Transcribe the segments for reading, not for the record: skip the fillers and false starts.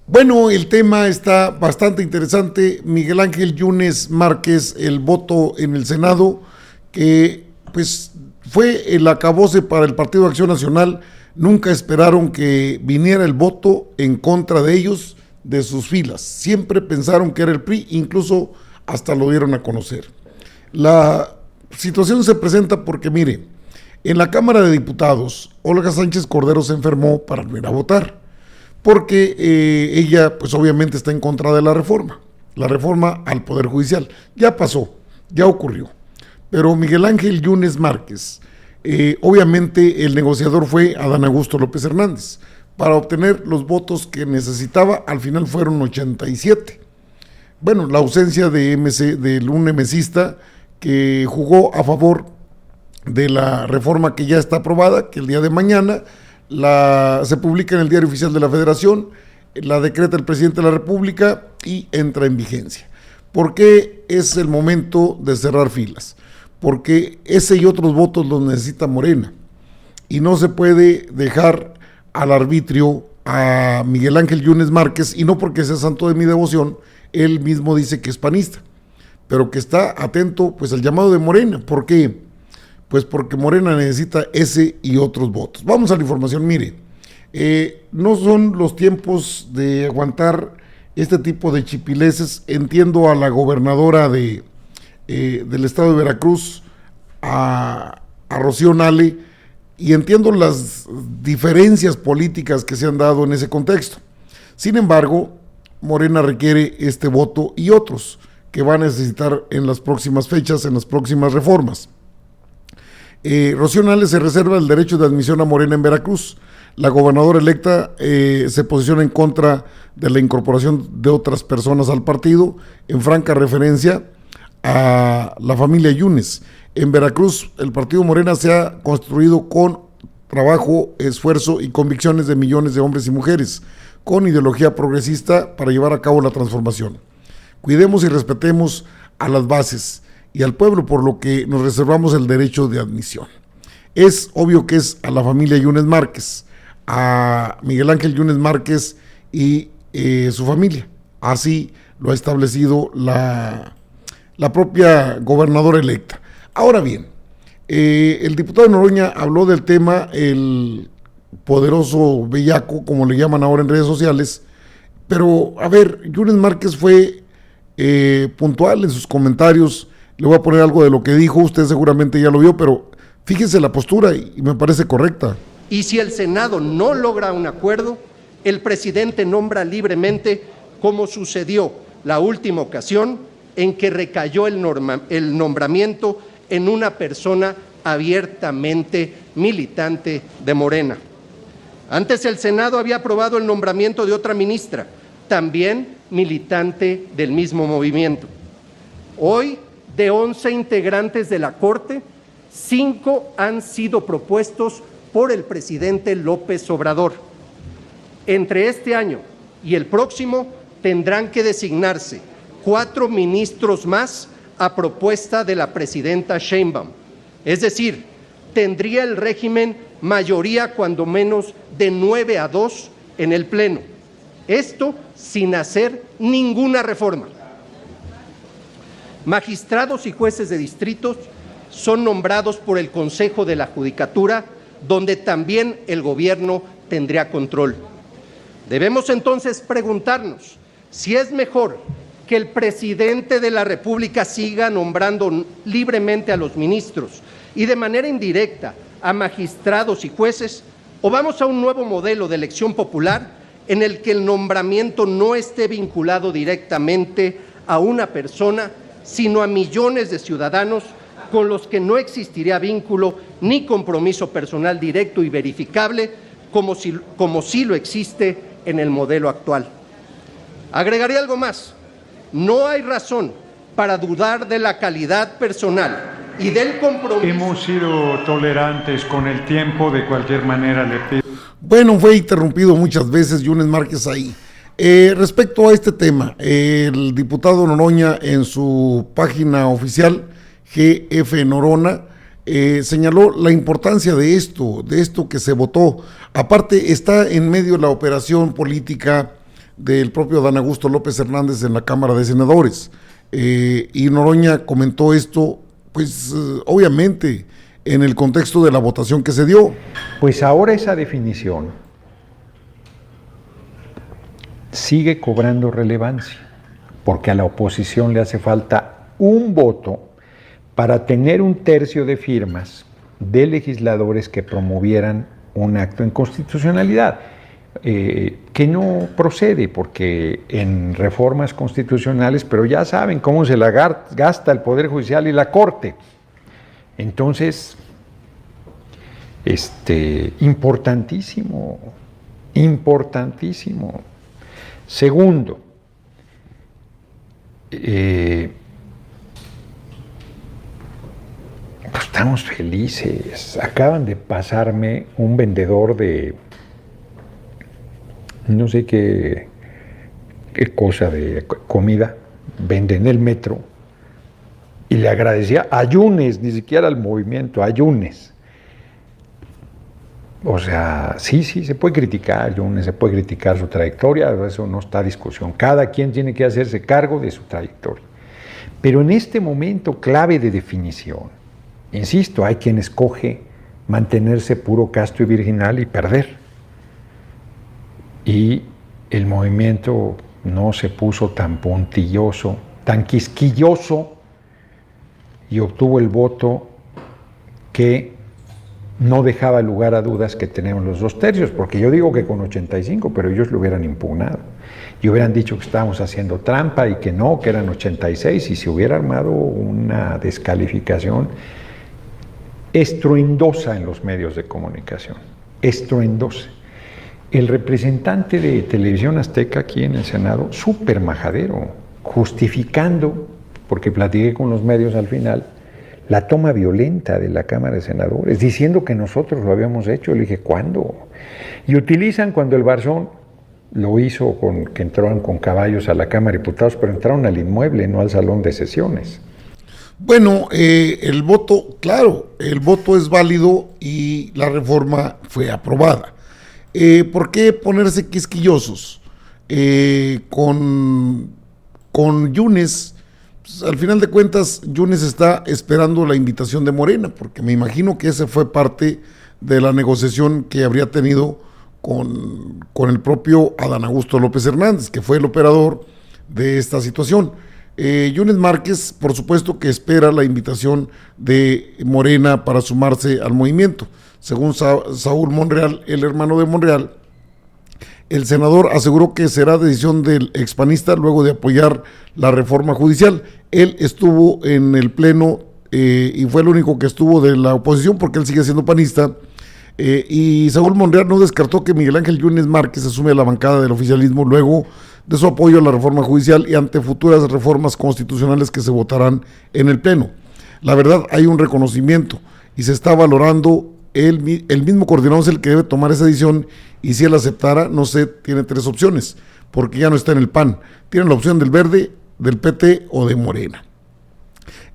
Bueno, el tema está bastante interesante. Miguel Ángel Yunes Márquez, el voto en el Senado, que pues fue el acabose para el Partido de Acción Nacional. Nunca esperaron que viniera el voto en contra de ellos, de sus filas. Siempre pensaron que era el PRI, incluso hasta lo dieron a conocer. La situación se presenta porque, mire, en la Cámara de Diputados, Olga Sánchez Cordero se enfermó para no ir a votar, porque ella, pues obviamente está en contra de la reforma al Poder Judicial. Ya pasó, ya ocurrió. Pero Miguel Ángel Yunes Márquez, obviamente el negociador fue Adán Augusto López Hernández, para obtener los votos que necesitaba. Al final fueron 87. Bueno, la ausencia de un MCista que jugó a favor de la reforma que ya está aprobada, que el día de mañana se publica en el Diario Oficial de la Federación, la decreta el presidente de la República y entra en vigencia. ¿Por qué es el momento de cerrar filas? Porque ese y otros votos los necesita Morena, y no se puede dejar al arbitrio a Miguel Ángel Yunes Márquez, y no porque sea santo de mi devoción. Él mismo dice que es panista, pero que está atento pues al llamado de Morena. ¿Por qué? Pues porque Morena necesita ese y otros votos. Vamos a la información. Mire, no son los tiempos de aguantar este tipo de chipileces. Entiendo a la gobernadora del estado de Veracruz, a Rocío Nale, y entiendo las diferencias políticas que se han dado en ese contexto. Sin embargo, Morena requiere este voto y otros que va a necesitar en las próximas fechas, en las próximas reformas. Rocío Nale se reserva el derecho de admisión a Morena en Veracruz. La gobernadora electa se posiciona en contra de la incorporación de otras personas al partido, en franca referencia a la familia Yunes. En Veracruz, el partido Morena se ha construido con trabajo, esfuerzo y convicciones de millones de hombres y mujeres, con ideología progresista para llevar a cabo la transformación. Cuidemos y respetemos a las bases y al pueblo, por lo que nos reservamos el derecho de admisión. Es obvio que es a la familia Yunes Márquez, a Miguel Ángel Yunes Márquez y su familia. Así lo ha establecido la propia gobernadora electa. Ahora bien, el diputado Noroña habló del tema, el poderoso bellaco, como le llaman ahora en redes sociales, pero a ver, Yunes Márquez fue puntual en sus comentarios. Le voy a poner algo de lo que dijo, usted seguramente ya lo vio, pero fíjese la postura y me parece correcta. Y si el Senado no logra un acuerdo, el presidente nombra libremente, como sucedió la última ocasión en que recayó el nombramiento en una persona abiertamente militante de Morena. Antes el Senado había aprobado el nombramiento de otra ministra, también militante del mismo movimiento. Hoy, de 11 integrantes de la Corte, 5 han sido propuestos por el presidente López Obrador. Entre este año y el próximo tendrán que designarse 4 ministros más a propuesta de la presidenta Sheinbaum. Es decir, tendría el régimen mayoría cuando menos de 9-2 en el Pleno. Esto sin hacer ninguna reforma. Magistrados y jueces de distritos son nombrados por el Consejo de la Judicatura, donde también el gobierno tendría control. Debemos entonces preguntarnos si es mejor que el presidente de la República siga nombrando libremente a los ministros y de manera indirecta a magistrados y jueces, o vamos a un nuevo modelo de elección popular en el que el nombramiento no esté vinculado directamente a una persona, sino a millones de ciudadanos con los que no existiría vínculo ni compromiso personal directo y verificable, como sí lo existe en el modelo actual. Agregaría algo más. No hay razón para dudar de la calidad personal y del compromiso. Hemos sido tolerantes con el tiempo, de cualquier manera le pido. Bueno, fue interrumpido muchas veces Yunes Márquez ahí. Respecto a este tema, el diputado Noroña en su página oficial, GF Norona, señaló la importancia de esto que se votó. Aparte, está en medio de la operación política del propio Adán Augusto López Hernández en la Cámara de Senadores. Y Noroña comentó esto, pues obviamente en el contexto de la votación que se dio. Pues ahora esa definición sigue cobrando relevancia, porque a la oposición le hace falta un voto para tener un tercio de firmas de legisladores que promovieran un acto de inconstitucionalidad, que no procede, porque en reformas constitucionales, pero ya saben cómo se la gasta el Poder Judicial y la Corte. Entonces, importantísimo. Segundo, pues estamos felices. Acaban de pasarme un vendedor de no sé qué cosa de comida, vende en el metro, y le agradecía a Yunes, ni siquiera al movimiento, a Yunes. O sea, sí, se puede criticar Yunes, se puede criticar su trayectoria, eso no está a discusión. Cada quien tiene que hacerse cargo de su trayectoria. Pero en este momento clave de definición, insisto, hay quien escoge mantenerse puro, casto y virginal y perder. Y el movimiento no se puso tan puntilloso, tan quisquilloso, y obtuvo el voto que no dejaba lugar a dudas que tenemos los 2/3, porque yo digo que con 85, pero ellos lo hubieran impugnado y hubieran dicho que estábamos haciendo trampa y que no, que eran 86, y se hubiera armado una descalificación estruendosa en los medios de comunicación, estruendosa. El representante de Televisión Azteca aquí en el Senado, súper majadero, justificando, porque platiqué con los medios al final, la toma violenta de la Cámara de Senadores, diciendo que nosotros lo habíamos hecho. Le dije, ¿cuándo? Y utilizan cuando el Barzón lo hizo, que entraron con caballos a la Cámara de Diputados, pero entraron al inmueble, no al salón de sesiones. Bueno, el voto, claro, el voto es válido y la reforma fue aprobada. ¿Por qué ponerse quisquillosos? Con Yunes, pues, al final de cuentas, Yunes está esperando la invitación de Morena, porque me imagino que esa fue parte de la negociación que habría tenido con el propio Adán Augusto López Hernández, que fue el operador de esta situación. Yunes Márquez, por supuesto que espera la invitación de Morena para sumarse al movimiento. Según Saúl Monreal, el hermano de Monreal, el senador aseguró que será decisión del expanista luego de apoyar la reforma judicial. Él estuvo en el pleno y fue el único que estuvo de la oposición, porque él sigue siendo panista. Y Saúl Monreal no descartó que Miguel Ángel Yunes Márquez asume la bancada del oficialismo luego de su apoyo a la reforma judicial y ante futuras reformas constitucionales que se votarán en el pleno. La verdad, hay un reconocimiento y se está valorando. El mismo coordinador es el que debe tomar esa decisión, y si él aceptara, no sé, tiene 3 opciones, porque ya no está en el PAN. Tiene la opción del Verde, del PT o de Morena.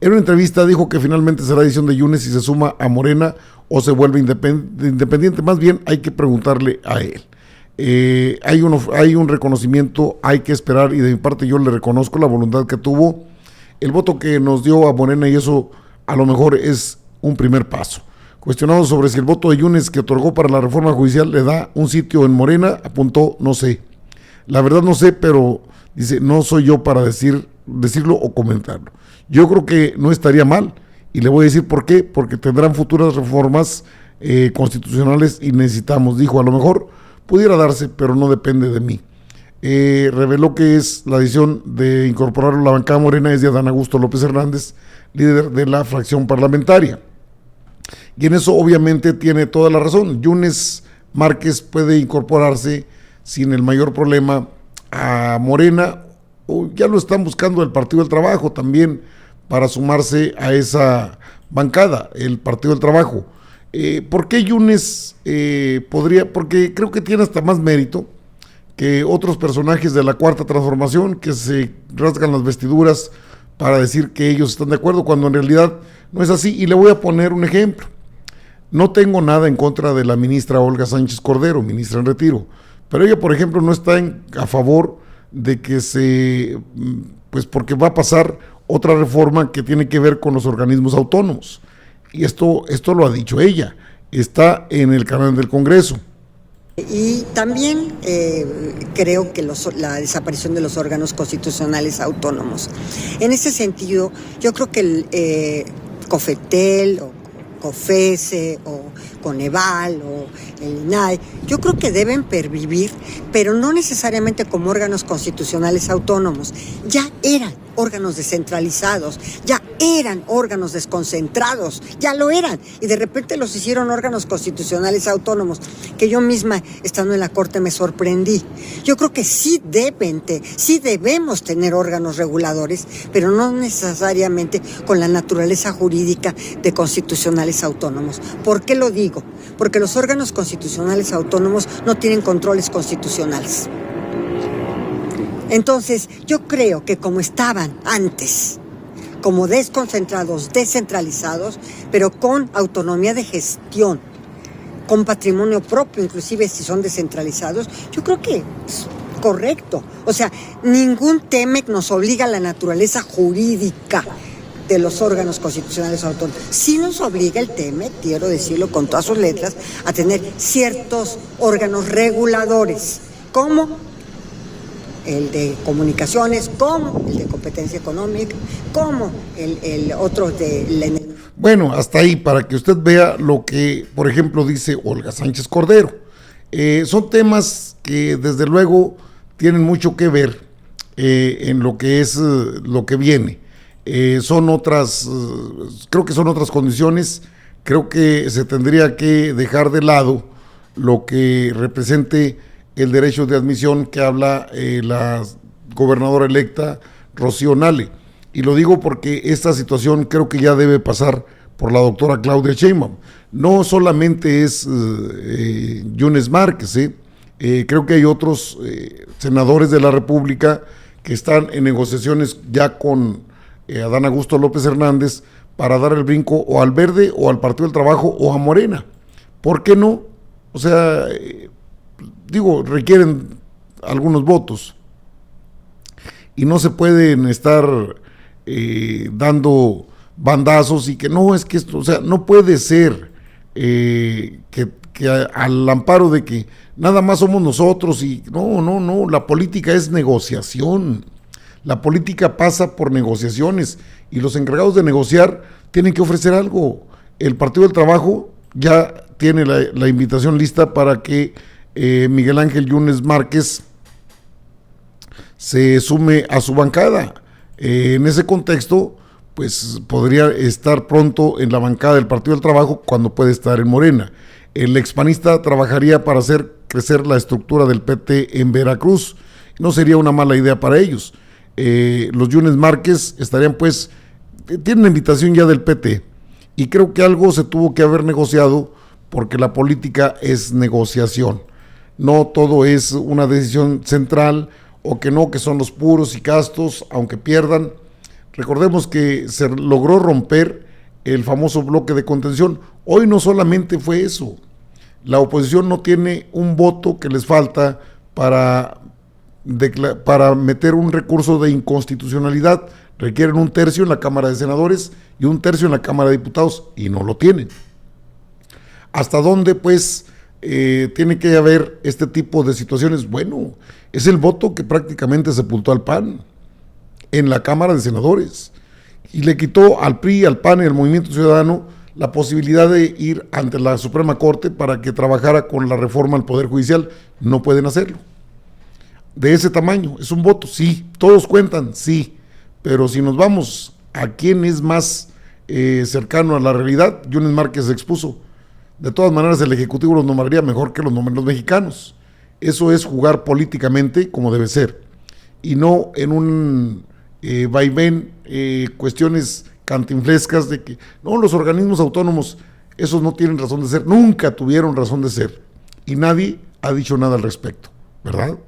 En una entrevista dijo que finalmente será decisión de Yunes si se suma a Morena o se vuelve independiente. Más bien hay que preguntarle a él. Hay un reconocimiento, hay que esperar, y de mi parte yo le reconozco la voluntad que tuvo, el voto que nos dio a Morena, y eso a lo mejor es un primer paso. Cuestionado sobre si el voto de Yunes que otorgó para la reforma judicial le da un sitio en Morena, apuntó, no sé. La verdad no sé, pero dice, no soy yo para decirlo o comentarlo. Yo creo que no estaría mal, y le voy a decir por qué, porque tendrán futuras reformas constitucionales y necesitamos, dijo, a lo mejor pudiera darse, pero no depende de mí. Reveló que es la decisión de incorporarlo a la bancada Morena es de Adán Augusto López Hernández, líder de la fracción parlamentaria. Y en eso obviamente tiene toda la razón. Yunes Márquez puede incorporarse sin el mayor problema a Morena, o ya lo están buscando el Partido del Trabajo también para sumarse a esa bancada, el Partido del Trabajo. ¿Por qué Yunes podría? Porque creo que tiene hasta más mérito que otros personajes de la Cuarta Transformación que se rasgan las vestiduras para decir que ellos están de acuerdo, cuando en realidad no es así. Y le voy a poner un ejemplo. No tengo nada en contra de la ministra Olga Sánchez Cordero, ministra en retiro, pero ella, por ejemplo, no está a favor de que pues porque va a pasar otra reforma que tiene que ver con los organismos autónomos. Y esto lo ha dicho ella, está en el canal del Congreso. Y también creo que la desaparición de los órganos constitucionales autónomos. En ese sentido, yo creo que el COFETEL o COFESE o Coneval o el INAI, yo creo que deben pervivir, pero no necesariamente como órganos constitucionales autónomos. Ya eran órganos descentralizados, ya eran órganos desconcentrados, ya lo eran, y de repente los hicieron órganos constitucionales autónomos, que yo misma, estando en la Corte, me sorprendí. Yo creo que sí debemos tener órganos reguladores, pero no necesariamente con la naturaleza jurídica de constitucionales autónomos. ¿Por qué lo digo? Porque los órganos constitucionales autónomos no tienen controles constitucionales. Entonces, yo creo que como estaban antes, como desconcentrados, descentralizados, pero con autonomía de gestión, con patrimonio propio, inclusive si son descentralizados, yo creo que es correcto. O sea, ningún TEMEC nos obliga a la naturaleza jurídica de los órganos constitucionales autónomos. Sí nos obliga el TEMEC, quiero decirlo con todas sus letras, a tener ciertos órganos reguladores, como el de comunicaciones, como el de competencia económica, como el otro de la... Bueno, hasta ahí, para que usted vea lo que, por ejemplo, dice Olga Sánchez Cordero. Son temas que, desde luego, tienen mucho que ver en lo que es lo que viene. Son otras, creo que son otras condiciones. Creo que se tendría que dejar de lado lo que represente el derecho de admisión que habla la gobernadora electa Rocío Nale. Y lo digo porque esta situación creo que ya debe pasar por la doctora Claudia Sheinbaum. No solamente es Yunes Márquez, creo que hay otros senadores de la República que están en negociaciones ya con Adán Augusto López Hernández para dar el brinco o al Verde o al Partido del Trabajo o a Morena. ¿Por qué no? O sea, requieren algunos votos y no se pueden estar dando bandazos y que no, es que esto, o sea, no puede ser que al amparo de que nada más somos nosotros y no, la política es negociación, la política pasa por negociaciones y los encargados de negociar tienen que ofrecer algo. El Partido del Trabajo ya tiene la invitación lista para que Miguel Ángel Yunes Márquez se sume a su bancada. En ese contexto, pues podría estar pronto en la bancada del Partido del Trabajo cuando puede estar en Morena. El expanista trabajaría para hacer crecer la estructura del PT en Veracruz. No sería una mala idea para ellos. Los Yunes Márquez estarían tienen una invitación ya del PT y creo que algo se tuvo que haber negociado porque la política es negociación. No todo es una decisión central o que no, que son los puros y castos, aunque pierdan. Recordemos que se logró romper el famoso bloque de contención. Hoy no solamente fue eso. La oposición no tiene un voto que les falta para meter un recurso de inconstitucionalidad. Requieren 1/3 en la Cámara de Senadores y 1/3 en la Cámara de Diputados y no lo tienen. ¿Hasta dónde tiene que haber este tipo de situaciones? Bueno, es el voto que prácticamente sepultó al PAN en la Cámara de Senadores y le quitó al PRI, al PAN y al Movimiento Ciudadano la posibilidad de ir ante la Suprema Corte para que trabajara con la reforma al Poder Judicial. No pueden hacerlo. De ese tamaño, es un voto, sí, todos cuentan, sí, pero si nos vamos a quién es más cercano a la realidad, Yunes Márquez se expuso. De todas maneras, el Ejecutivo los nombraría mejor que los nombren los mexicanos. Eso es jugar políticamente como debe ser, y no en un vaivén, cuestiones cantinflescas de que no, los organismos autónomos, esos no tienen razón de ser, nunca tuvieron razón de ser, y nadie ha dicho nada al respecto, ¿verdad?